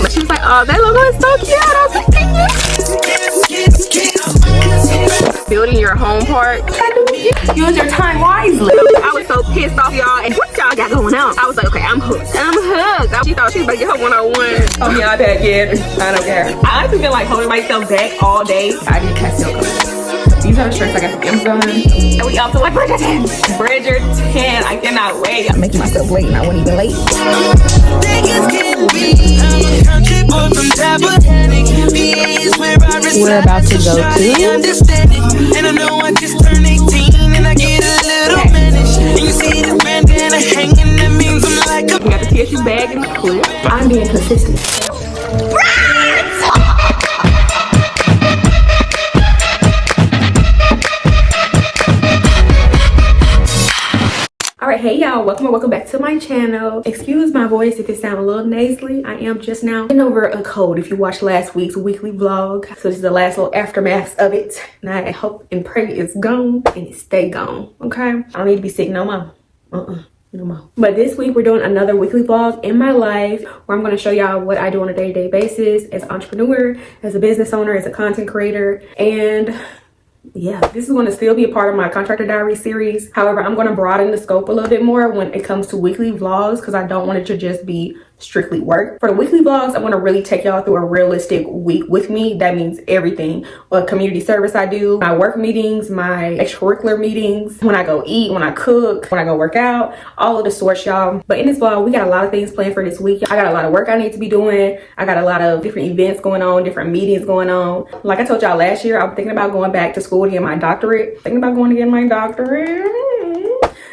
She was like, oh, that logo is so cute. I was like, thank you. Building your home part. Use your time wisely. I was so pissed off, y'all. And what y'all got going on? I was like, okay, I'm hooked. She thought she was about to get her 101 on the iPad. Yeah, I don't care. I honestly been like holding myself back all day. I didn't catch no colors. These are the shirts I got from Amazon. And we up to like Bridgerton. Bridgerton. I cannot wait. I'm making myself late and I wasn't even late. We're about to go to. And I know I just turned 18 and I get a little managed. And you see the bandana hanging, that means I'm like a. We got the tissue bag in the clip. I'm being consistent. Alright, hey y'all, welcome back to my channel. Excuse my voice if it sounds a little nasally. I am just now getting over a cold. If you watched last week's weekly vlog, so this is the last little aftermath of it. And I hope and pray it's gone and it stay gone, okay? I don't need to be sick no more. No more. But this week we're doing another weekly vlog in my life where I'm going to show y'all what I do on a day-to-day basis as an entrepreneur, as a business owner, as a content creator, and yeah, this is going to still be a part of my Contractor Diaries series. However, I'm going to broaden the scope a little bit more when it comes to weekly vlogs because I don't want it to just be strictly work. For the weekly vlogs, I want to really take y'all through a realistic week with me. That means everything. What community service I do, my work meetings, my extracurricular meetings, when I go eat, when I cook, when I go work out, all of the sorts, y'all. But in this vlog, we got a lot of things planned for this week. I got a lot of work I need to be doing. I got a lot of different events going on, different meetings going on. Like I told y'all last year, I'm thinking about going back to school to get my doctorate. Thinking about going to get my doctorate.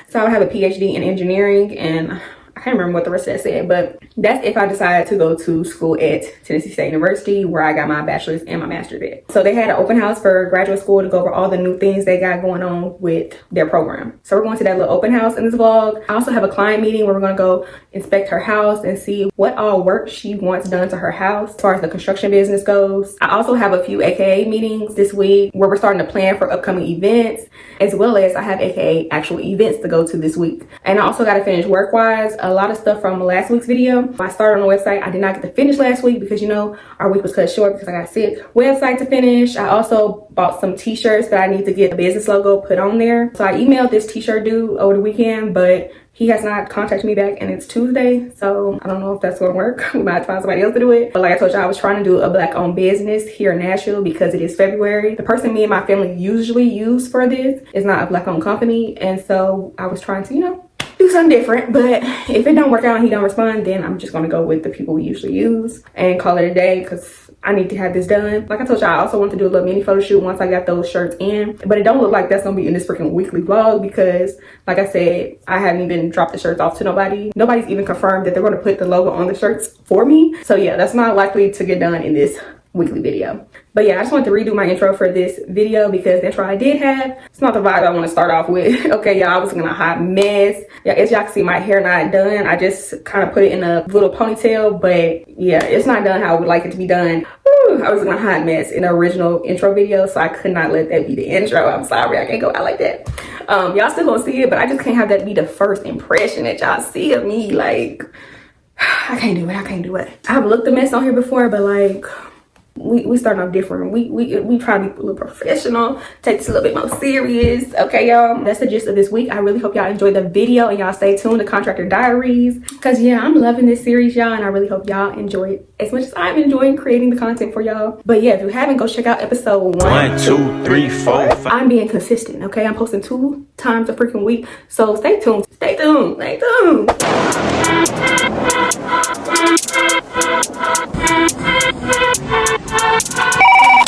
So I have a PhD in engineering, and I can't remember what the rest of that said, but that's if I decide to go to school at Tennessee State University, where I got my bachelor's and my master's at. So they had an open house for graduate school to go over all the new things they got going on with their program. So we're going to that little open house in this vlog. I also have a client meeting where we're going to go inspect her house and see what all work she wants done to her house as far as the construction business goes. I also have a few AKA meetings this week where we're starting to plan for upcoming events, as well as I have AKA actual events to go to this week. And I also got to finish work-wise a lot of stuff from last week's video. I started on the website. I did not get to finish last week because, you know, our week was cut short because I got sick. Website to finish. I also bought some t-shirts that I need to get a business logo put on there. So I emailed this t-shirt dude over the weekend, but he has not contacted me back, and it's Tuesday, so I don't know if that's gonna work. We might have to find somebody else to do it. But like I told you, I was trying to do a Black-owned business here in Nashville because it is February. The person me and my family usually use for this is not a Black-owned company, and so I was trying to, you know, do something different. But if it don't work out and he don't respond, then I'm just gonna go with the people we usually use and call it a day because I need to have this done. Like I told you, I also want to do a little mini photo shoot once I got those shirts in, but it don't look like that's gonna be in this freaking weekly vlog because, like I said, I haven't even dropped the shirts off to nobody. Nobody's even confirmed that they're gonna put the logo on the shirts for me. So yeah, that's not likely to get done in this weekly video. But yeah, I just wanted to redo my intro for this video because the intro I did have, it's not the vibe I want to start off with. Okay, y'all, I was looking a hot mess. Yeah, as y'all can see, my hair not done. I just kind of put it in a little ponytail, but yeah, it's not done how I would like it to be done. Woo, I was looking a hot mess in the original intro video, so I could not let that be the intro. I'm sorry, I can't go out like that. Y'all still gonna see it, but I just can't have that be the first impression that y'all see of me. Like, I can't do it. I've looked a mess on here before, but like, we starting off different. We try to be a little professional, take this a little bit more serious. Okay, y'all, that's the gist of this week. I really hope y'all enjoyed the video and y'all stay tuned to Contractor Diaries because yeah, I'm loving this series, y'all, and I really hope y'all enjoy it as much as I'm enjoying creating the content for y'all. But yeah, if you haven't, go check out episode 1, 2, 3, 4, 5. I'm being consistent, okay? I'm posting 2 times a freaking week, so stay tuned.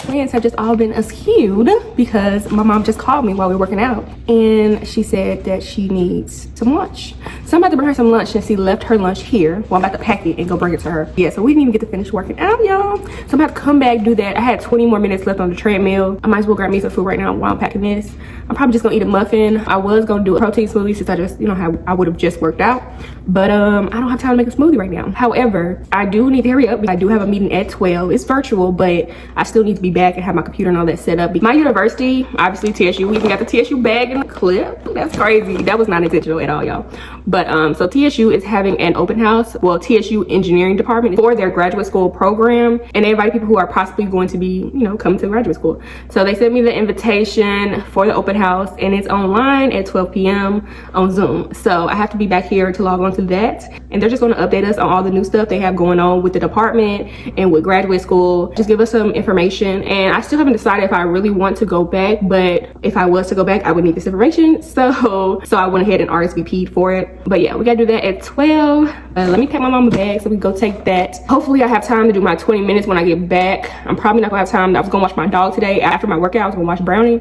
Plans have just all been askewed because my mom just called me while we were working out and she said that she needs some lunch. So I'm about to bring her some lunch since she left her lunch here. Well, I'm about to pack it and go bring it to her. Yeah, so we didn't even get to finish working out, y'all. So I'm about to come back, do that. I had 20 more minutes left on the treadmill. I might as well grab me some food right now while I'm packing this. I'm probably just gonna eat a muffin. I was gonna do a protein smoothie since I just, you know, how I would have just worked out, but I don't have time to make a smoothie right now. However, I do need to hurry up. I do have a meeting at 12. It's virtual, but I still need to be back and have my computer and all that set up. My university, obviously TSU, we even got the TSU bag in the clip. That's crazy. That was not intentional at all, y'all. But so TSU is having an open house, well, TSU engineering department, for their graduate school program, and they invite people who are possibly going to be, you know, coming to graduate school. So they sent me the invitation for the open house, and it's online at 12 p.m. on Zoom. So I have to be back here to log on to that, and they're just going to update us on all the new stuff they have going on with the department and with graduate school. Just give us some information, and I still haven't decided if I really want to go back, but if I was to go back, I would need this information. So I went ahead and RSVP'd for it. But yeah, we gotta do that at 12. Let me pack my mama bag so we go take that. Hopefully I have time to do my 20 minutes when I get back. I'm probably not gonna have time. I was gonna watch my dog today after my workout. I was gonna watch Brownie,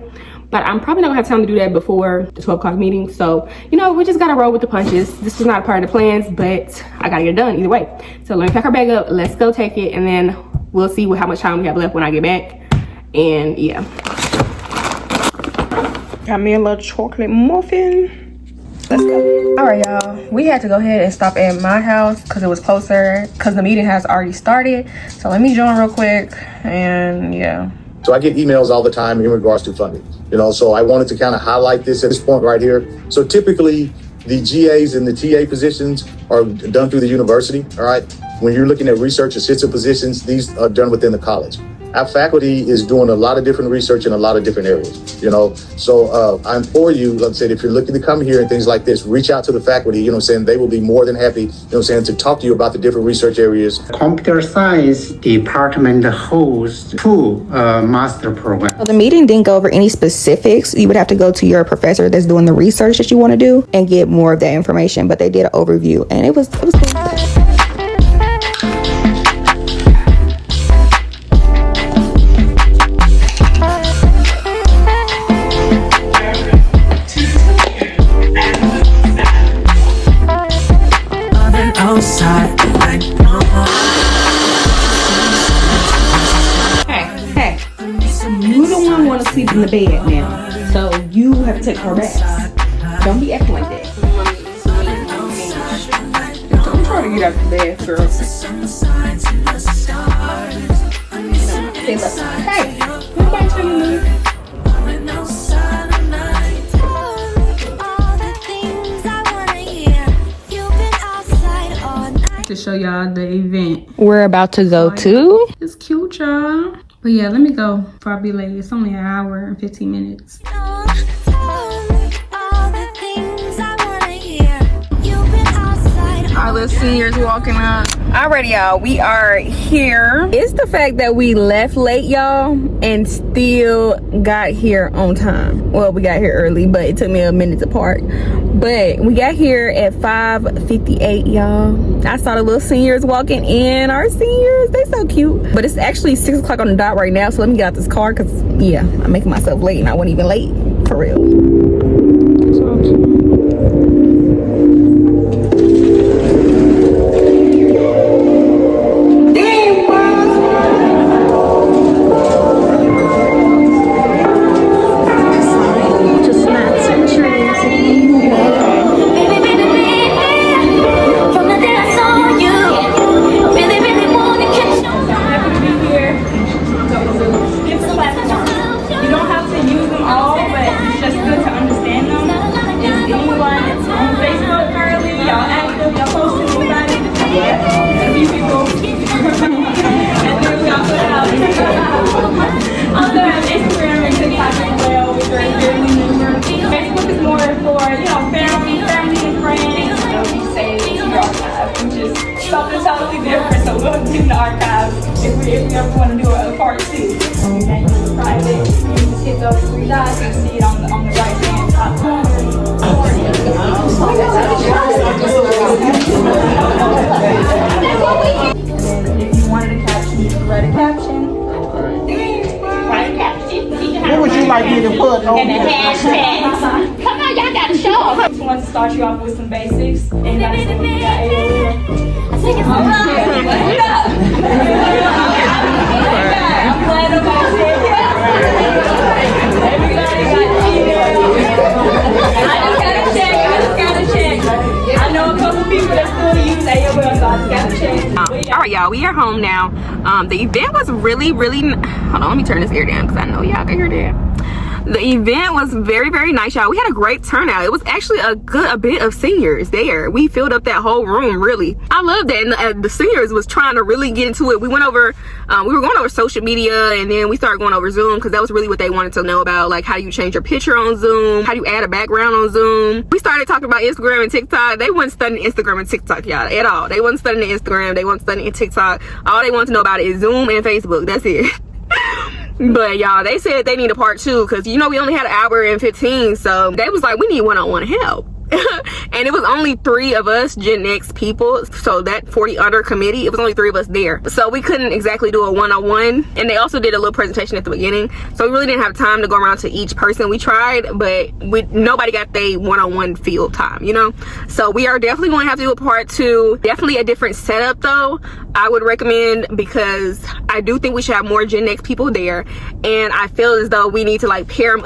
but I'm probably not gonna have time to do that before the 12 o'clock meeting. So, you know, we just gotta roll with the punches. This was not a part of the plans, but I gotta get it done either way. So let me pack her bag up, let's go take it, and then we'll see how much time we have left when I get back. And yeah. Got me a little chocolate muffin. Let's go. All right, y'all. We had to go ahead and stop at my house because it was closer, because the meeting has already started. So let me join real quick, and yeah. So I get emails all the time in regards to funding, you know, so I wanted to kind of highlight this at this point right here. So typically the GAs and the TA positions are done through the university, all right? When you're looking at research assistant positions, these are done within the college. Our faculty is doing a lot of different research in a lot of different areas, you know? So I implore you, like I said, if you're looking to come here and things like this, reach out to the faculty, you know what I'm saying? They will be more than happy, you know what I'm saying, to talk to you about the different research areas. Computer science department hosts 2 master programs. So the meeting didn't go over any specifics. You would have to go to your professor that's doing the research that you want to do and get more of that information, but they did an overview, and it was cool. Hey, you the one want to sleep in the bed now, so you have to take her back. Don't be acting like that. I'm trying to get out the bed, girl. Hey, nobody tell me to move. To show y'all the event We're about to go to. it's cute, y'all. But yeah, let me go before I be late. It's only an hour and 15 minutes. Our little seniors walking up. Alrighty, y'all, we are here. It's the fact that we left late, y'all, and still got here on time. Well, we got here early, but it took me a minute to park. But we got here at 5:58, y'all. I saw the little seniors walking in. Our seniors, they so cute. But it's actually 6 o'clock on the dot right now, so let me get out this car, because yeah, I'm making myself late, and I wasn't even late, for real. So cute. If you ever want to do a part 2, and it's private, you just hit those 3 dots and see it on the right hand top corner. And if you wanted a caption, you could write a caption. Write a caption. What would you like me to put on and the hashtags? Come on, y'all gotta show them. I just wanted to start you off with some basics. And that's what we got here. I'm glad nobody said yeah. Everybody got cheated. The event was really hold on, let me turn this air down because I know y'all can hear that. The event was very, very nice, y'all. We had a great turnout. It was actually a bit of seniors there. We filled up that whole room, really. I love that. And the seniors was trying to really get into it. We went over, we were going over social media, and then we started going over Zoom because that was really what they wanted to know about, like how you change your picture on Zoom, how you add a background on Zoom. We started talking about Instagram and TikTok. They wasn't studying Instagram and TikTok, y'all, at all. They wasn't studying Instagram. They wasn't studying TikTok. All they wanted to know about it is Zoom and Facebook. That's it. But y'all, they said they need a part 2 because you know we only had an hour and 15, so they was like, we need one-on-one help. And it was only 3 of us Gen X people, so that 40 under committee, it was only 3 of us there, so we couldn't exactly do a one-on-one. And they also did a little presentation at the beginning, so we really didn't have time to go around to each person. We tried, but nobody got their one-on-one field time, you know. So we are definitely going to have to do a part 2. Definitely a different setup though, I would recommend, because I do think we should have more Gen X people there, and I feel as though we need to like pair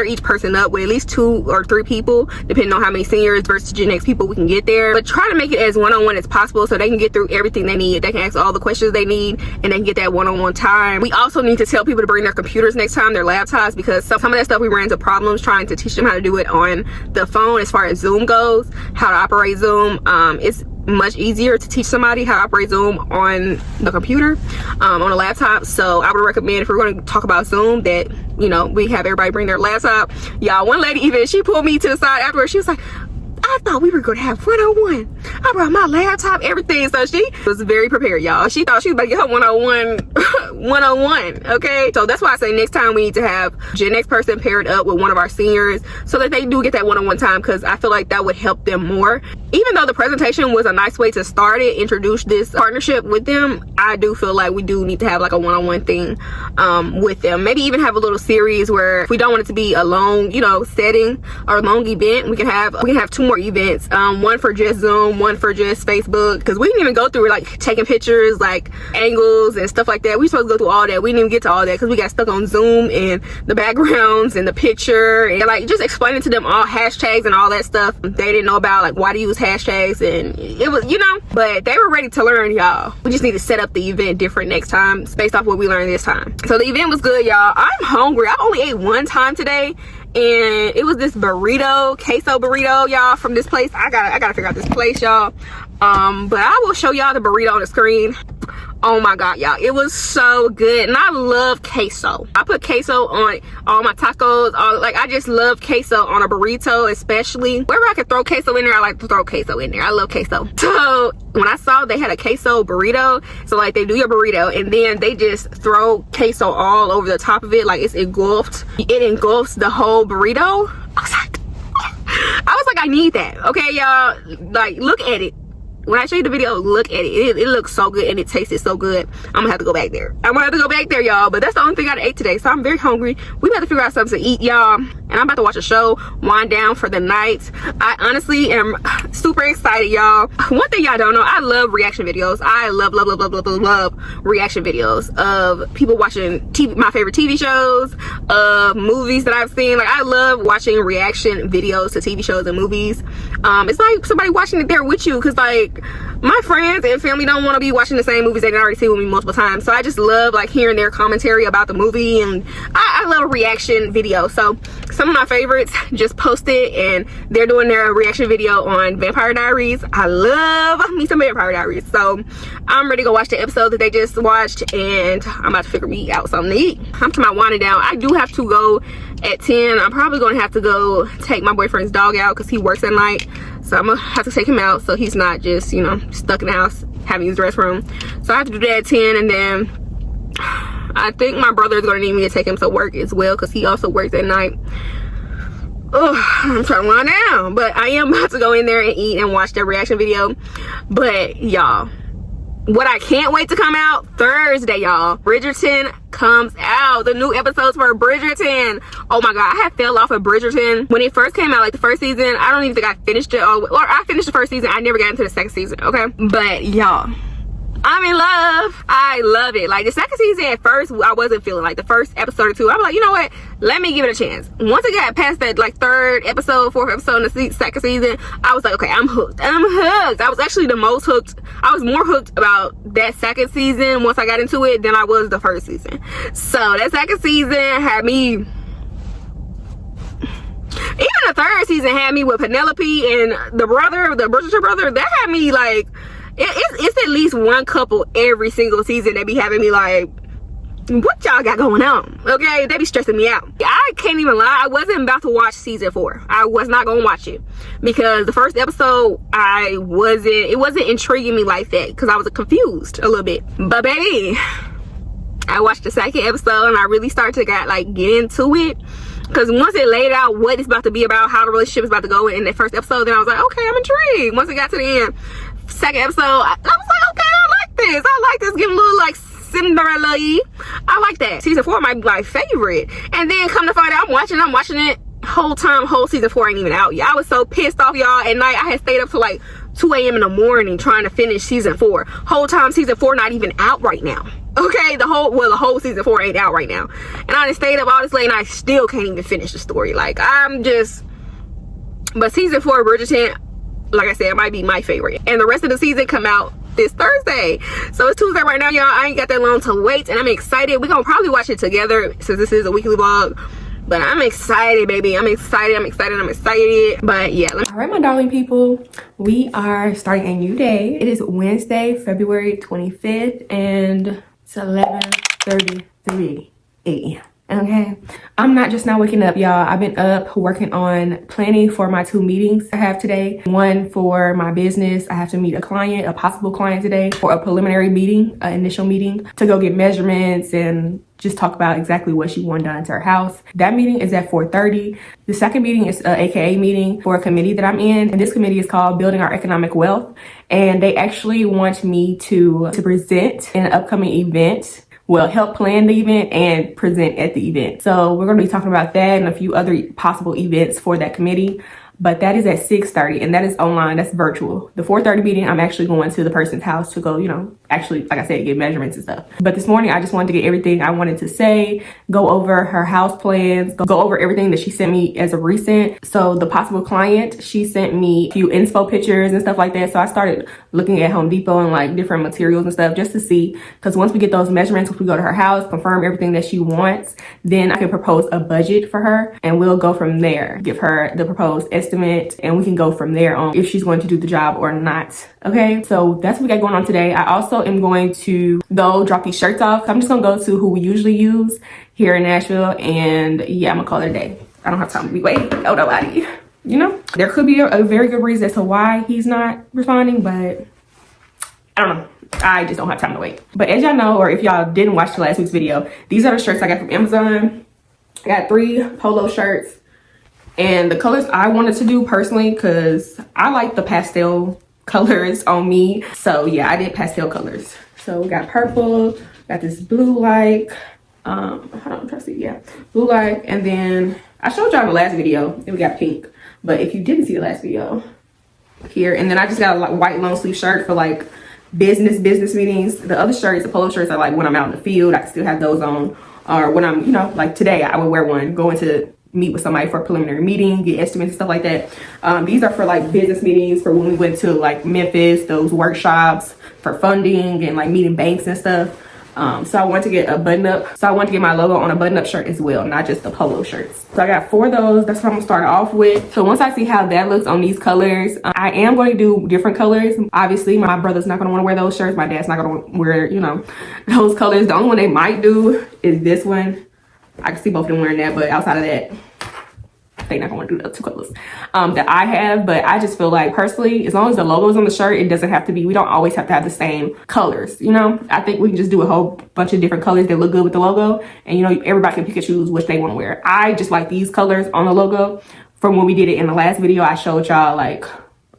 each person up with at least 2 or 3 people, depending on how many seniors versus Gen X people we can get there. But try to make it as one-on-one as possible so they can get through everything they need. They can ask all the questions they need, and they can get that one-on-one time. We also need to tell people to bring their computers next time, their laptops, because some of that stuff we ran into problems trying to teach them how to do it on the phone as far as Zoom goes, how to operate Zoom. It's much easier to teach somebody how to operate Zoom on the computer, on a laptop. So I would recommend, if we're going to talk about Zoom, that, you know, we have everybody bring their laptop. Y'all, one lady even, she pulled me to the side afterwards. She was like, I thought we were gonna have one-on-one. I brought my laptop, everything. So she was very prepared, y'all. She thought she was about to get her one-on-one, okay? So that's why I say next time we need to have Gen X person paired up with one of our seniors so that they do get that one-on-one time, because I feel like that would help them more. Even though the presentation was a nice way to start it, introduce this partnership with them, I do feel like we do need to have like a one-on-one thing with them. Maybe even have a little series where, if we don't want it to be a long, you know, setting or a long event, we can have 2 more events, one for just Zoom, one for just Facebook, because we didn't even go through like taking pictures, like angles and stuff like that. We supposed to go through all that. We didn't even get to all that because we got stuck on Zoom and the backgrounds and the picture, and like just explaining to them all hashtags and all that stuff they didn't know about, like why to use hashtags, and it was, you know, but they were ready to learn, y'all. We just need to set up the event different next time based off what we learned this time. So the event was good, y'all. I'm hungry. I only ate 1 time today, and it was this burrito, queso burrito, y'all, from this place. I gotta figure out this place, y'all. But I will show y'all the burrito on the screen. Oh my god, y'all, it was so good. And I love queso. I put queso on all my tacos. I just love queso on a burrito, especially wherever I can throw queso in there. I like to throw queso in there. I love queso. So when I saw they had a queso burrito, so like they do your burrito and then they just throw queso all over the top of it, like it engulfs the whole burrito. I was like, I need that. Okay, y'all, like look at it. When I show you the video, look at it. It looks so good and it tasted so good. I'm gonna have to go back there. Y'all. But that's the only thing I ate today. So I'm very hungry. We about to figure out something to eat, y'all. And I'm about to watch a show, wind down for the night. I honestly am super excited, y'all. One thing y'all don't know, I love reaction videos. I love reaction videos of people watching my favorite TV shows, movies that I've seen. Like, I love watching reaction videos to TV shows and movies. It's like somebody watching it there with you, because like my friends and family don't want to be watching the same movies they already seen with me multiple times. So I just love like hearing their commentary about the movie, and I love a reaction video. So some of my favorites just posted and they're doing their reaction video on Vampire Diaries. I love me some Vampire Diaries. So I'm ready to go watch the episode that they just watched, and I'm about to figure me out something to eat. I'm to my winding down. I do have to go at 10. I'm probably going to have to go take my boyfriend's dog out because he works at night. So I'm gonna have to take him out so he's not just, you know, stuck in the house having his restroom. So I have to do that at 10, and then I think my brother is gonna need me to take him to work as well because he also works at night. Oh, I'm trying to wind down, but I am about to go in there and eat and watch their reaction video. But y'all, what I can't wait to come out Thursday, y'all. Bridgerton comes out. The new episodes for Bridgerton. Oh my god, I had fell off of Bridgerton when it first came out, like the first season. I don't even think I finished it, or I finished the first season. I never got into the second season, okay? But y'all, I'm in love. I love it. Like the second season at first, I wasn't feeling like the first episode or two. I'm like, you know what? Let me give it a chance. Once I got past that like third episode, fourth episode in the second season, I was like, okay, I'm hooked. I'm hooked. I was actually the most hooked. I was more hooked about that second season once I got into it than I was the first season. So that second season had me. Even the third season had me with Penelope and the Bridgerton brother. That had me like, it's at least one couple every single season that be having me like, what y'all got going on? Okay, they be stressing me out. I can't even lie, I wasn't about to watch season 4. I was not gonna watch it because the first episode it wasn't intriguing me like that because I was confused a little bit. But baby, I watched the second episode and I really started to get into it. Because once it laid out what it's about to be about, how the relationship is about to go in that first episode, then I was like, okay, I'm intrigued. Once it got to the end, second episode, I was like, okay, I like this. I like this. Getting a little like Cinderella-y. I like that. Season 4 might be my favorite. And then come to find out, I'm watching it. Whole season 4 ain't even out yet. I was so pissed off, y'all. At night, I had stayed up till like 2 a.m. in the morning trying to finish season 4. Whole time season 4 not even out right now. Okay, the whole season 4 ain't out right now. And I just stayed up all this late and I still can't even finish the story. Like, but season 4 of Bridgerton, like I said, it might be my favorite. And the rest of the season come out this Thursday. So it's Tuesday right now, y'all. I ain't got that long to wait and I'm excited. We're gonna probably watch it together since this is a weekly vlog. But I'm excited, baby. I'm excited. But yeah. All right, my darling people. We are starting a new day. It is Wednesday, February 25th. And it's 11:33 a.m. Okay, I'm not just now waking up, y'all. I've been up working on planning for my 2 meetings I have today. One for my business. I have to meet a possible client today for a preliminary meeting, an initial meeting to go get measurements and just talk about exactly what she wants done to her house. That meeting is at 4:30. The second meeting is an AKA meeting for a committee that I'm in. And this committee is called Building Our Economic Wealth. And they actually want me to present in an upcoming event. Well, help plan the event and present at the event. So we're gonna be talking about that and a few other possible events for that committee. But that is at 6:30 and that is online, that's virtual. The 4:30 meeting, I'm actually going to the person's house to go, actually, like I said, get measurements and stuff. But this morning, I just wanted to get everything I wanted to say, go over her house plans, go over everything that she sent me as of recent. So the possible client, she sent me a few inspo pictures and stuff like that. So I started looking at Home Depot and like different materials and stuff just to see, because once we get those measurements, once we go to her house, confirm everything that she wants, then I can propose a budget for her and we'll go from there, give her the proposed estimate and we can go from there on if she's going to do the job or not. Okay, so that's what we got going on today. I also am going to go drop these shirts off. I'm just gonna go to who we usually use here in Nashville and yeah, I'm gonna call it a day. I don't have time to be waiting. Oh, nobody. There could be a very good reason as to why he's not responding, but I don't know. I just don't have time to wait. But as y'all know, or if y'all didn't watch the last week's video, these are the shirts I got from Amazon. I got 3 polo shirts and the colors I wanted to do personally because I like the pastel colors on me. So yeah, I did pastel colors. So we got purple, got this blue like, hold on, I'm trying to see, yeah, blue like, and then I showed y'all in the last video and we got pink. But if you didn't see the last video, here, and then I just got a white long sleeve shirt for like business meetings. The other shirts, the polo shirts, are like when I'm out in the field, I can still have those on, or when I'm, like today I would wear one going to meet with somebody for a preliminary meeting, get estimates and stuff like that. These are for like business meetings, for when we went to like Memphis, those workshops for funding and like meeting banks and stuff. So I wanted to get a button up. So I wanted to get my logo on a button up shirt as well, not just the polo shirts. So I got 4 of those. That's what I'm gonna start off with. So once I see how that looks on these colors, I am going to do different colors. Obviously, my brother's not gonna wanna wear those shirts. My dad's not gonna wear, those colors. The only one they might do is this one. I can see both of them wearing that, but outside of that, they're not going to do the 2 colors that I have. But I just feel like personally, as long as the logo is on the shirt, it doesn't have to be, we don't always have to have the same colors, I think we can just do a whole bunch of different colors that look good with the logo, and everybody can pick and choose which they want to wear. I just like these colors on the logo. From when we did it in the last video, I showed y'all, like,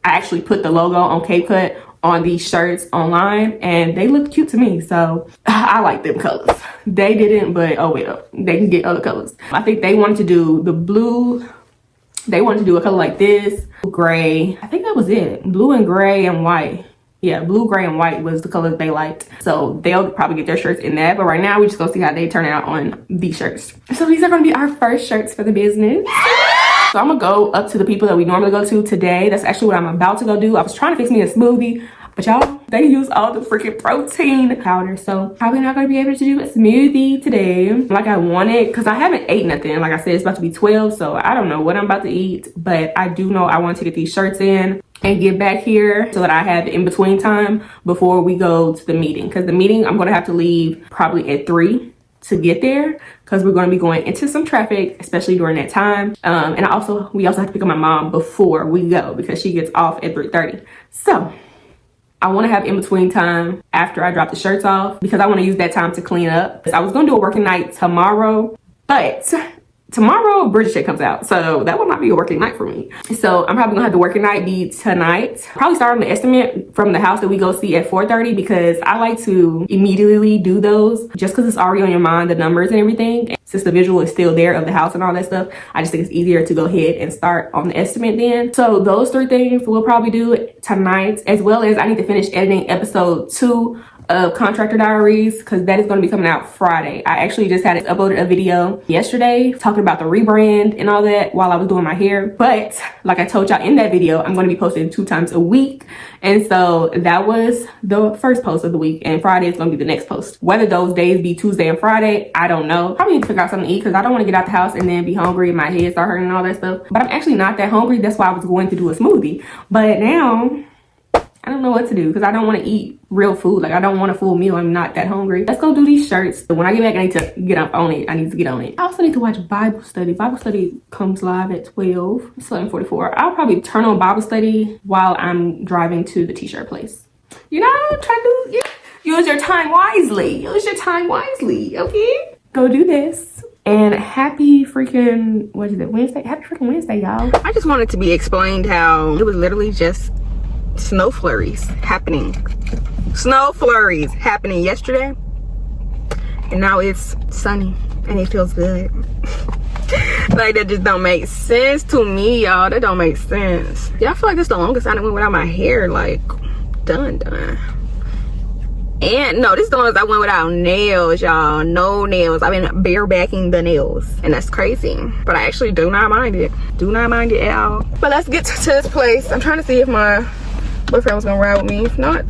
I actually put the logo on Cape Cut on these shirts online and they look cute to me, so I like them colors. They didn't, but oh well, they can get other colors. I think they wanted to do the blue. They wanted to do a color like this, gray. I think that was it. Blue and gray and white. Yeah, blue, gray, and white was the colors they liked. So they'll probably get their shirts in that. But right now, we just gonna see how they turn out on these shirts. So these are gonna be our first shirts for the business. So I'm gonna go up to the people that we normally go to today. That's actually what I'm about to go do. I was trying to fix me a smoothie, but y'all, they use all the freaking protein powder. So probably not gonna be able to do a smoothie today like I wanted, because I haven't ate nothing. Like I said, it's about to be 12, so I don't know what I'm about to eat. But I do know I want to get these shirts in and get back here so that I have in between time before we go to the meeting. Because the meeting, I'm gonna have to leave probably at 3 to get there, because we're going to be going into some traffic, especially during that time. And we also have to pick up my mom before we go, because she gets off at 3:30. So I want to have in between time after I drop the shirts off, because I want to use that time to clean up. I was going to do a working night tomorrow, but tomorrow Bridget check comes out, so that would not be a working night for me. So I'm probably gonna have the working night be tonight. Probably start on the estimate from the house that we go see at 4:30, because I like to immediately do those just because it's already on your mind, the numbers and everything. And since the visual is still there of the house and all that stuff, I just think it's easier to go ahead and start on the estimate then. So those 3 things we'll probably do tonight, as well as I need to finish editing episode 2 of Contractor Diaries, because that is going to be coming out Friday. I actually just had uploaded a video yesterday talking about the rebrand and all that while I was doing my hair. But like I told y'all in that video, I'm going to be posting 2 times a week. And so that was the first post of the week, and Friday is going to be the next post. Whether those days be Tuesday and Friday, I don't know. Probably need to figure out something to eat, because I don't want to get out the house and then be hungry and my head start hurting and all that stuff. But I'm actually not that hungry. That's why I was going to do a smoothie. But now I don't know what to do, because I don't want to eat real food. Like, I don't want a full meal. I'm not that hungry. Let's go do these shirts. When I get back, I need to get up on it. I need to get on it. I also need to watch Bible study. Bible study comes live at 12. It's 11:44. I'll probably turn on Bible study while I'm driving to the t-shirt place. You know, try to use your time wisely. Use your time wisely, okay? Go do this. And happy freaking, what is it, Wednesday? Happy freaking Wednesday, y'all. I just wanted to be explained how it was literally just snow flurries happening yesterday, and now it's sunny and it feels good. Like, that just don't make sense to me, y'all. That don't make sense. Yeah, I feel like it's the longest I went without my hair, like, done. And no, this is the longest I went without nails, y'all. No nails. I've been barebacking the nails, and that's crazy. But I actually do not mind it. Do not mind it at all. But let's get to this place. I'm trying to see if my boyfriend was gonna ride with me. If not,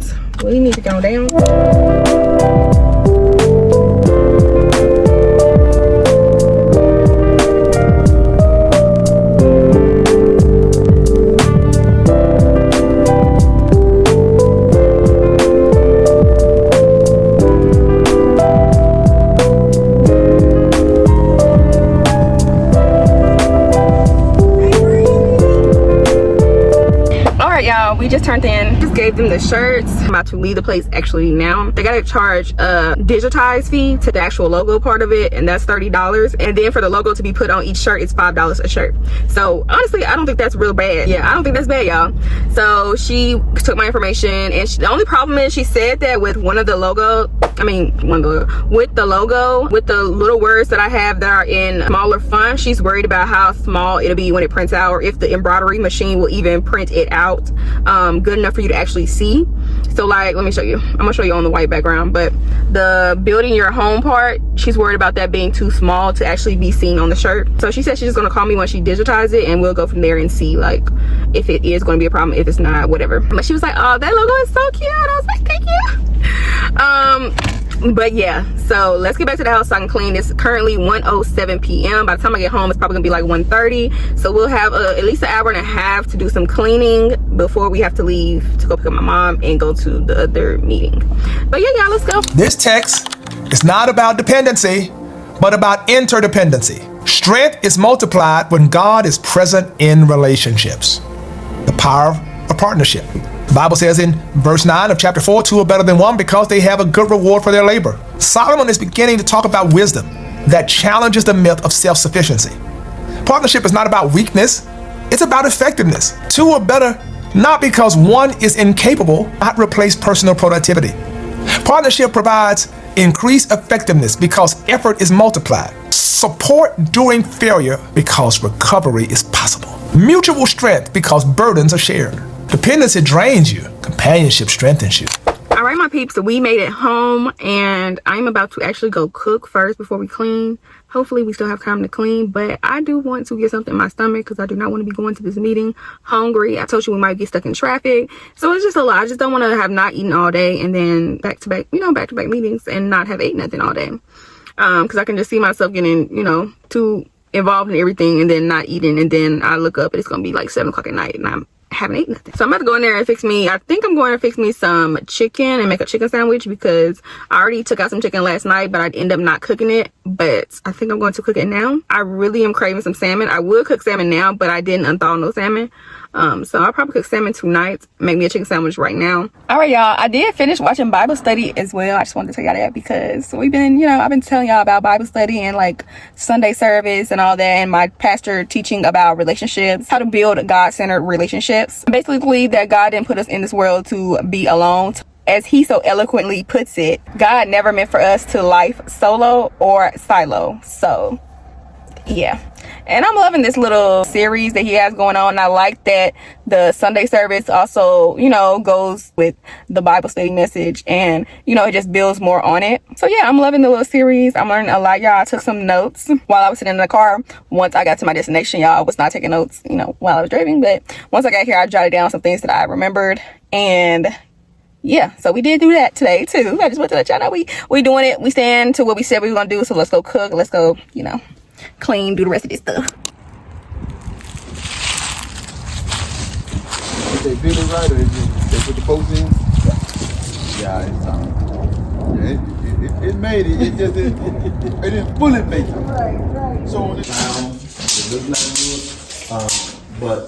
we need to go down. We just turned in, just gave them the shirts. I'm about to leave the place actually now. They gotta charge a digitized fee to the actual logo part of it, and that's $30. And then for the logo to be put on each shirt, it's $5 a shirt. So honestly, I don't think that's real bad. Yeah, I don't think that's bad, y'all. So she took my information, and the only problem is she said that with with the logo, with the little words that I have that are in smaller font, she's worried about how small it'll be when it prints out, or if the embroidery machine will even print it out good enough for you to actually see. So like, let me show you. I'm gonna show you on the white background, but the building your home part, she's worried about that being too small to actually be seen on the shirt. So she said she's just gonna call me when she digitizes it, and we'll go from there and see like if it is gonna be a problem, if it's not, whatever. But she was like, oh, that logo is so cute. I was like, thank you. But yeah, so let's get back to the house so I can clean. It's currently 1:07 p.m. By the time I get home, it's probably gonna be like 1:30. So we'll have at least an hour and a half to do some cleaning before we have to leave to go pick up my mom and go to the other meeting. But yeah, y'all, let's go. This text is not about dependency, but about interdependency. Strength is multiplied when God is present in relationships. The power of partnership. The Bible says in verse 9 of chapter 4, 2 are better than one because they have a good reward for their labor. Solomon is beginning to talk about wisdom that challenges the myth of self-sufficiency. Partnership is not about weakness, it's about effectiveness. 2 are better not because one is incapable, not replace personal productivity. Partnership provides increased effectiveness because effort is multiplied. Support during failure because recovery is possible. Mutual strength because burdens are shared. Dependency drains you. Companionship strengthens you. All right, my peeps, so we made it home and I'm about to actually go cook first before we clean. Hopefully we still have time to clean, but I do want to get something in my stomach because I do not want to be going to this meeting hungry. I told you we might get stuck in traffic, so it's just a lot. I just don't want to have not eaten all day and then back to back meetings and not have ate nothing all day, because I can just see myself getting too involved in everything and then not eating, and then I look up and it's gonna be like 7 o'clock at night and I haven't eaten nothing. So I'm about to go in there and I think I'm going to fix me some chicken and make a chicken sandwich, because I already took out some chicken last night, but I ended up not cooking it. But I think I'm going to cook it now. I really am craving some salmon. I would cook salmon now, but I didn't unthaw no salmon. So I'll probably cook salmon tonight, make me a chicken sandwich right now. All right, y'all, I did finish watching Bible study as well. I just wanted to tell y'all that because we've been, I've been telling y'all about Bible study and like Sunday service and all that, and my pastor teaching about relationships, how to build God-centered relationships. Basically, that God didn't put us in this world to be alone. As he so eloquently puts it, God never meant for us to life solo or silo. So yeah, and I'm loving this little series that he has going on. I like that the Sunday service also goes with the Bible study message, and it just builds more on it. So yeah, I'm loving the little series. I'm learning a lot, y'all. I took some notes while I was sitting in the car. Once I got to my destination, y'all, I was not taking notes while I was driving, but once I got here, I jotted down some things that I remembered. And yeah, so we did do that today too. I just want to let y'all know we doing it. We stand to what we said we were gonna do. So let's go cook. Let's go, clean, do the rest of this stuff. They build it right, or they put the posts in? Yeah, it's time. Yeah, it made it. It just it didn't fully make it. Right. So on the ground, it looks like good. But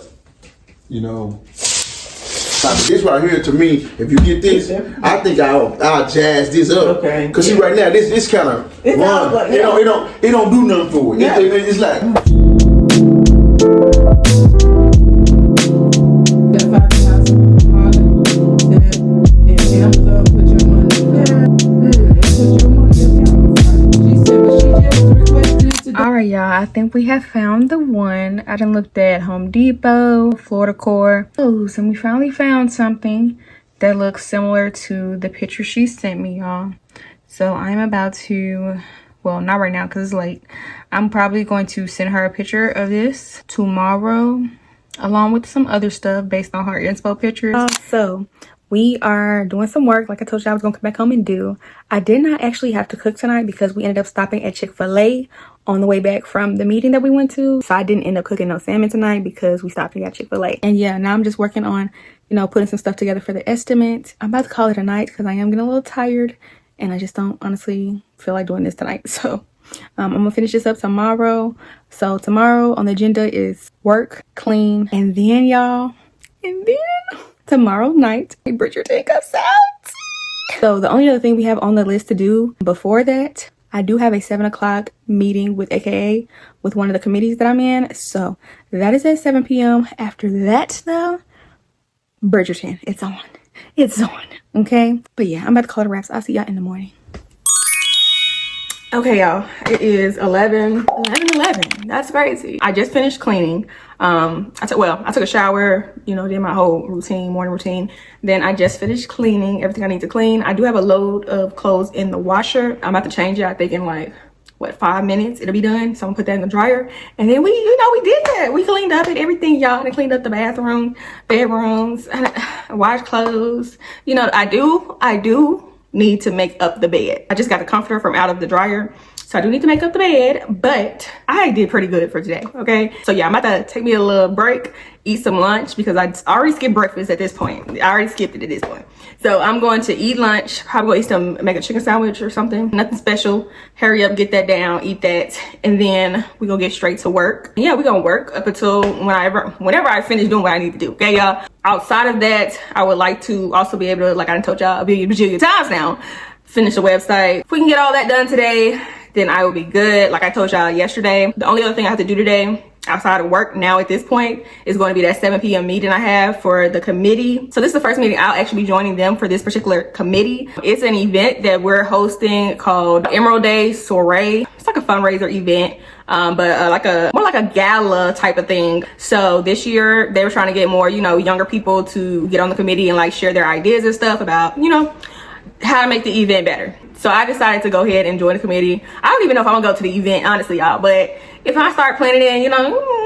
this right here, to me, if you get this, I think I'll jazz this up. Okay. Cause see, right now this kind of run. Like, it don't do nothing for it. Yeah. It's like. Alright, y'all, I think we have found the one. I done looked at Home Depot, Florida Core, and we finally found something that looks similar to the picture she sent me, y'all. So I'm about to, well, not right now because it's late. I'm probably going to send her a picture of this tomorrow, along with some other stuff based on her inspo pictures. So we are doing some work, like I told you I was gonna come back home and do. I did not actually have to cook tonight because we ended up stopping at Chick-fil-A on the way back from the meeting that we went to. So I didn't end up cooking no salmon tonight because we stopped and got Chick-fil-A. And yeah, now I'm just working on, putting some stuff together for the estimate. I'm about to call it a night because I am getting a little tired and I just don't honestly feel like doing this tonight. So I'm gonna finish this up tomorrow. So tomorrow on the agenda is work, clean, and then tomorrow night, Bridgerton comes out. So the only other thing we have on the list to do before that, I do have a 7 o'clock meeting with AKA with one of the committees that I'm in. So that is at 7 p.m. After that though, Bridgerton, it's on. Okay. But yeah, I'm about to call it a wraps. I'll see y'all in the morning. Okay, y'all, it is 11. That's crazy. I just finished cleaning. I took a shower, did my whole morning routine. Then I just finished cleaning everything I need to clean. I do have a load of clothes in the washer. I'm about to change it. I think in 5 minutes it'll be done. So I'm gonna put that in the dryer. And then we did that. We cleaned up and everything, y'all. And cleaned up the bathroom, bedrooms, washed clothes. I do need to make up the bed. I just got the comforter from out of the dryer, so I do need to make up the bed, but I did pretty good for today. Okay, so yeah, I'm about to take me a little break, eat some lunch, because I already skipped breakfast at this point. I already skipped it at this point. So I'm going to eat lunch, probably make a chicken sandwich or something, nothing special. Hurry up, get that down, eat that, and then we're gonna get straight to work. Yeah, we're gonna work up until whenever I finish doing what I need to do. Okay, y'all. Outside of that, I would like to also be able to, like I told y'all a bajillion times now, finish the website. If we can get all that done today, then I will be good. Like I told y'all yesterday, the only other thing I have to do today outside of work now at this point is going to be that 7 p.m. meeting I have for the committee. So this is the first meeting I'll actually be joining them for this particular committee. It's an event that we're hosting called Emerald Day Soiree. It's like a fundraiser event, but more like a gala type of thing. So this year they were trying to get more, you know, younger people to get on the committee and like share their ideas and stuff about, you know, how to make the event better. So I decided to go ahead and join the committee. I don't even know if I'm gonna go to the event, honestly, y'all, but if I start planning it, you know,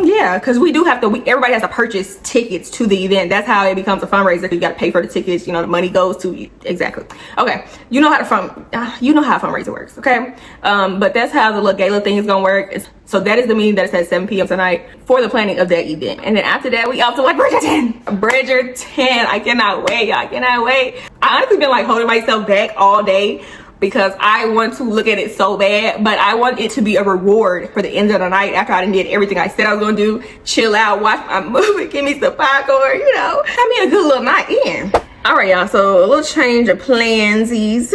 yeah, because we do have to, everybody has to purchase tickets to the event. That's how it becomes a fundraiser. You got to pay for the tickets, you know, the money goes to, exactly. Okay, you know how fundraiser works, okay? But that's how the little gala thing is gonna work. So that is the meeting that is at 7 p.m. tonight for the planning of that event. And then after that, we off to like Bridgerton. I cannot wait, y'all, I cannot wait. I honestly been like holding myself back all day because I want to look at it so bad, but I want it to be a reward for the end of the night after I did everything I said I was gonna do. Chill out, watch my movie, give me some popcorn, you know, have me a good little night in. All right, y'all, so a little change of plansies.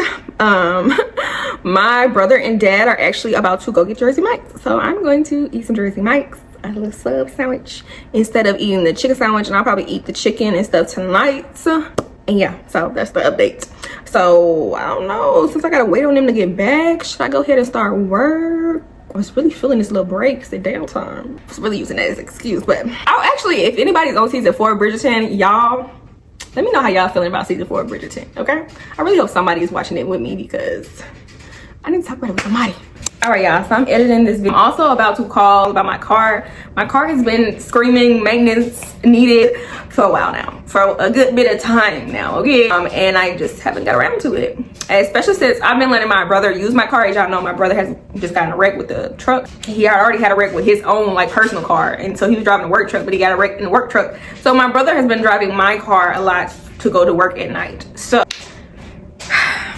My brother and dad are actually about to go get Jersey Mike's. So I'm going to eat some Jersey Mike's, a little sub sandwich, instead of eating the chicken sandwich, and I'll probably eat the chicken and stuff tonight. And yeah, so that's the update. So I don't know, since I gotta wait on them to get back, should I go ahead and start work? I was really feeling this little break, the downtime. I was really using that as an excuse, but I'll actually, if anybody's on season 4 of Bridgerton, y'all, let me know how y'all feeling about season 4 of Bridgerton, okay? I really hope somebody is watching it with me because I need to talk about it with somebody. All right, y'all, so I'm editing this video. I'm also about to call about my car. My car has been screaming maintenance needed for a while now, for a good bit of time now, okay? And I just haven't got around to it. Especially since I've been letting my brother use my car. As y'all know, my brother has just gotten a wreck with the truck. He already had a wreck with his own like personal car. And so he was driving a work truck, but he got a wreck in the work truck. So my brother has been driving my car a lot to go to work at night. So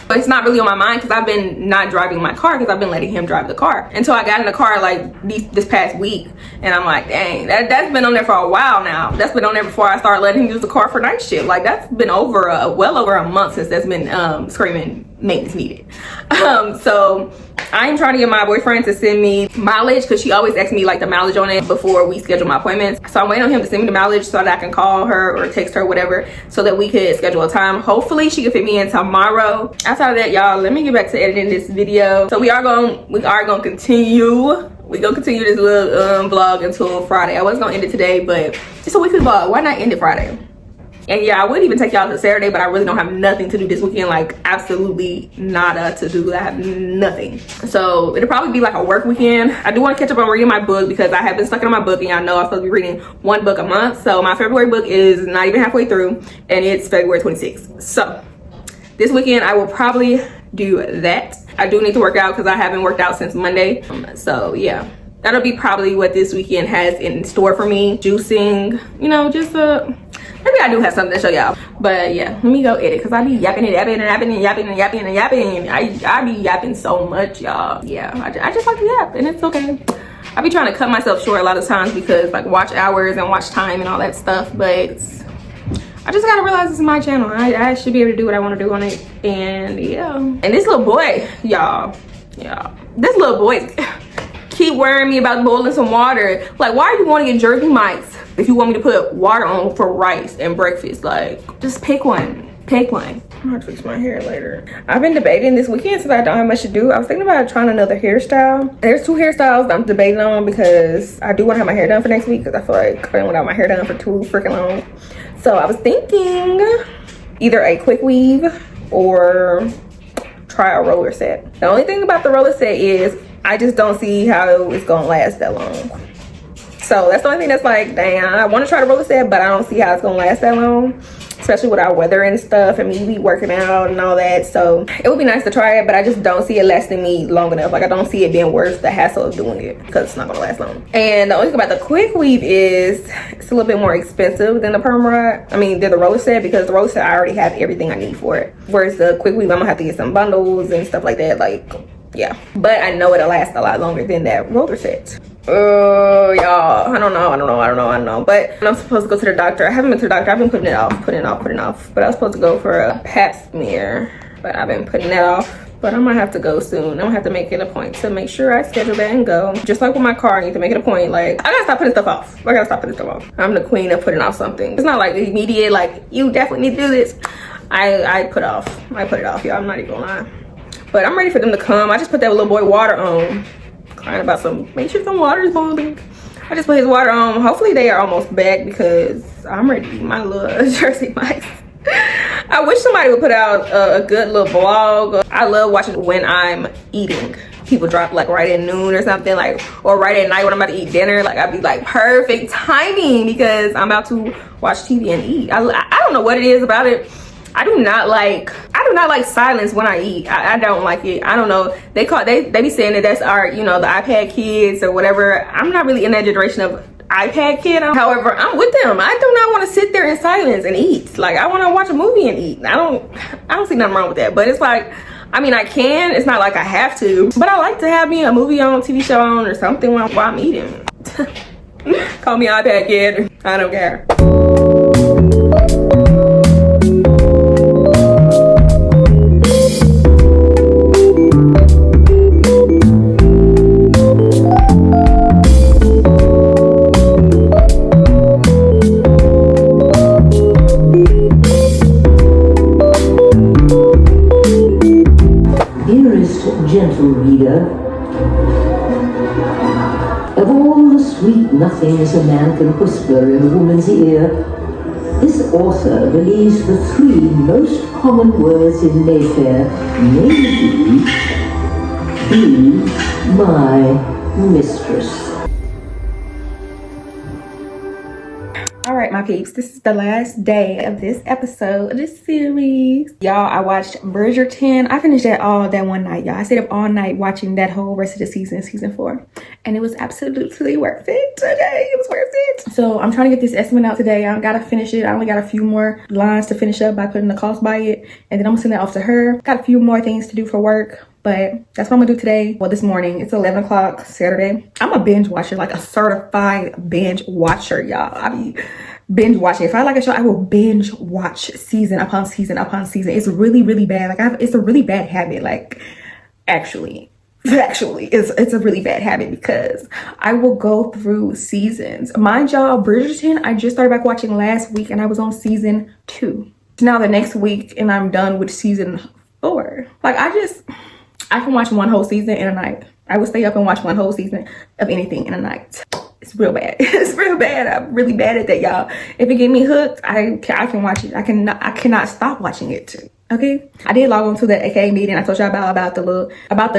but it's not really on my mind because I've been not driving my car because I've been letting him drive the car until I got in the car like this past week, and I'm like, dang, that's been on there for a while now. That's been on there before I started letting him use the car for night shift. Like that's been well over a month since that's been screaming maintenance needed. So I'm trying to get my boyfriend to send me mileage because she always asks me like the mileage on it before we schedule my appointments. So I'm waiting on him to send me the mileage so that I can call her or text her, whatever, so that we could schedule a time. Hopefully she can fit me in tomorrow. Outside of that, y'all, let me get back to editing this video. So we are gonna continue. We're gonna continue this little vlog until Friday. I was gonna end it today, but it's a weekly vlog. Why not end it Friday? And yeah, I would even take y'all to Saturday, but I really don't have nothing to do this weekend, like absolutely nada to do. I have nothing. So it'll probably be like a work weekend. I do want to catch up on reading my book because I have been stuck on my book, and y'all know I'm supposed to be reading one book a month. So my February book is not even halfway through, and it's February 26th. So this weekend I will probably do that. I do need to work out because I haven't worked out since Monday. So yeah, that'll be probably what this weekend has in store for me. Juicing, you know, just maybe I do have something to show y'all. But yeah, let me go edit because I be yapping and yapping and yapping and yapping and yapping and yapping. I be yapping so much, y'all. Yeah, I just like to yap, and it's okay. I be trying to cut myself short a lot of times because like watch hours and watch time and all that stuff, but I just gotta realize this is my channel. I should be able to do what I want to do on it. And yeah, and this little boy, y'all, this little boy keep worrying me about boiling some water. Like, why are you wanting to get Jersey Mike's if you want me to put water on for rice and breakfast? Like, just pick one. I'm gonna fix my hair later. I've been debating this weekend since I don't have much to do. I was thinking about trying another hairstyle. There's 2 hairstyles that I'm debating on because I do want to have my hair done for next week because I feel like I don't want to have my hair done for too freaking long. So I was thinking either a quick weave or try a roller set. The only thing about the roller set is I just don't see how it's gonna last that long. So that's the only thing that's like, dang, I want to try the roller set, but I don't see how it's gonna last that long, especially with our weather and stuff and me working out and all that. So it would be nice to try it, but I just don't see it lasting me long enough. Like, I don't see it being worth the hassle of doing it because it's not gonna last long. And the only thing about the quick weave is it's a little bit more expensive than the perm rod. I mean, than the roller set, because the roller set I already have everything I need for it. Whereas the quick weave, I'm gonna have to get some bundles and stuff like that. Like, yeah, but I know it'll last a lot longer than that roller set. Y'all, I don't know. But I'm supposed to go to the doctor. I haven't been to the doctor. I've been putting it off. But I was supposed to go for a pap smear, but I've been putting that off. But I'm gonna have to go soon. I'm gonna have to make it a point to make sure I schedule that and go. Just like with my car, I need to make it a point. Like, I gotta stop putting stuff off. I'm the queen of putting off something. It's not like immediate, like, you definitely need to do this. I put it off, y'all. I'm not even gonna lie. But I'm ready for them to come. I just put that little boy water on. crying about some, make sure some water is boiling. I just put his water on. Hopefully they are almost back because I'm ready to eat my little Jersey mice. I wish somebody would put out a good little vlog. I love watching when I'm eating. People drop like right at noon or something, like, or right at night when I'm about to eat dinner. Like, I'd be like, perfect timing because I'm about to watch TV and eat. I don't know what it is about it. I do not like silence when I eat. I don't like it. I don't know. They be saying that that's our, you know, the iPad kids or whatever. I'm not really in that generation of iPad kid. However, I'm with them. I do not want to sit there in silence and eat. Like, I want to watch a movie and eat. I don't see nothing wrong with that. But it's like, I mean, I can. It's not like I have to. But I like to have me a movie on, TV show on, or something while I'm eating. Call me iPad kid. I don't care. Gentle reader, of all the sweet nothings a man can whisper in a woman's ear, this author believes the 3 most common words in Mayfair may be my mistress. All right, my peeps, this is the last day of this episode of this series. Y'all, I watched Bridgerton. I finished that all that one night, y'all. I stayed up all night watching that whole rest of the season 4. And it was absolutely worth it. Okay, it was worth it. So I'm trying to get this estimate out today. I gotta finish it. I only got a few more lines to finish up by putting the cost by it. And then I'm gonna send that off to her. Got a few more things to do for work. But that's what I'm gonna do today. Well, this morning, it's 11 o'clock Saturday. I'm a binge watcher, like a certified binge watcher, y'all. I be binge watching. If I like a show, I will binge watch season upon season upon season. It's really, really bad. Like, it's a really bad habit. Like, actually, it's a really bad habit because I will go through seasons. Mind y'all, Bridgerton, I just started back watching last week and I was on season 2. Now the next week and I'm done with season 4. Like, I can watch one whole season in a night. I would stay up and watch one whole season of anything in a night. It's real bad. It's real bad. I'm really bad at that, y'all. If it get me hooked, I can watch it. I cannot stop watching it. Okay. I did log on to the AKA meeting. I told y'all about the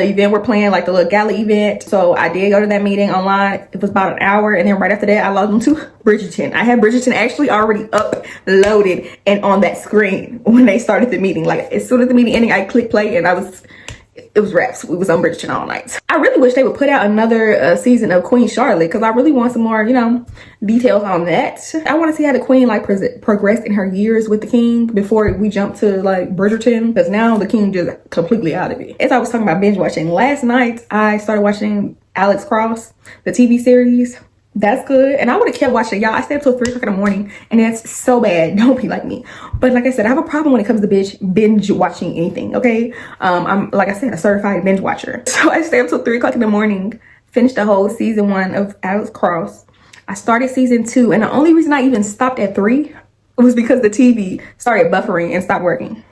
event we're playing, like the little gala event. So I did go to that meeting online. It was about an hour, and then right after that, I logged into Bridgerton. I had Bridgerton actually already uploaded and on that screen when they started the meeting. Like, as soon as the meeting ended, I clicked play, and it was wraps. We was on Bridgerton all night. I really wish they would put out another season of Queen Charlotte because I really want some more, you know, details on that. I want to see how the Queen like progressed in her years with the King before we jump to like Bridgerton, because now the King just completely out of it. As I was talking about binge watching, last night I started watching Alex Cross, the TV series. That's good. And I would have kept watching, y'all. I stayed up till 3 o'clock in the morning, and that's so bad. Don't be like me. But like I said, I have a problem when it comes to binge watching anything, okay? I'm, like I said, a certified binge watcher. So I stayed up till 3 o'clock in the morning, finished the whole season 1 of Alex Cross. I started season 2, and the only reason I even stopped at 3 was because the TV started buffering and stopped working.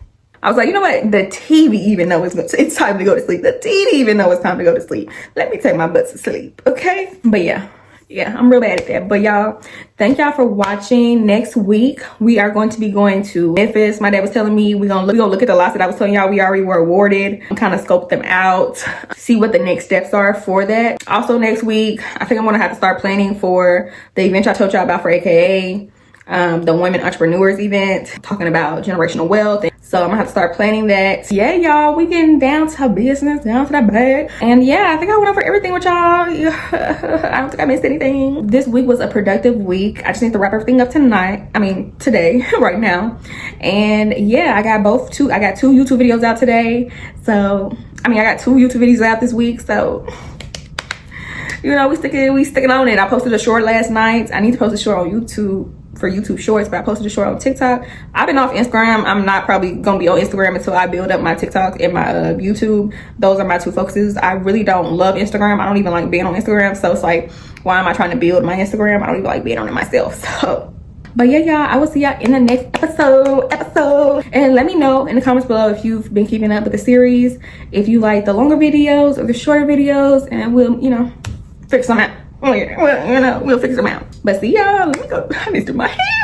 I was like, you know what? The TV even knows it's time to go to sleep. The TV even knows it's time to go to sleep. Let me take my butt to sleep, okay? But yeah, I'm real bad at that. But y'all, thank y'all for watching. Next week we are going to be going to Memphis. My dad was telling me we're gonna look at the lots that I was telling y'all we already were awarded, kind of scope them out, see what the next steps are for that. Also next week, I think I'm gonna have to start planning for the event I told y'all about for AKA, the Women Entrepreneurs event, talking about generational wealth. So I'm gonna have to start planning that. Yeah, y'all, we getting down to business, down to that bag. And yeah, I think I went over everything with y'all. I don't think I missed anything. This week was a productive week. I just need to wrap everything up today, right now. And yeah, I got two YouTube videos out today. So, I got 2 YouTube videos out this week. So, you know, we sticking on it. I posted a short last night. I need to post a short on YouTube for YouTube Shorts, but I posted a short on TikTok. I've been off Instagram. I'm not probably gonna be on Instagram until I build up my TikTok and my YouTube. Those are my 2 focuses. I really don't love Instagram. I don't even like being on Instagram. So it's like, why am I trying to build my Instagram? I don't even like being on it myself. So But yeah, y'all, I will see y'all in the next episode. And let me know in the comments below if you've been keeping up with the series, if you like the longer videos or the shorter videos, and we'll, you know, fix them out. We'll fix them out. But see y'all, let me go. I need to do my hair.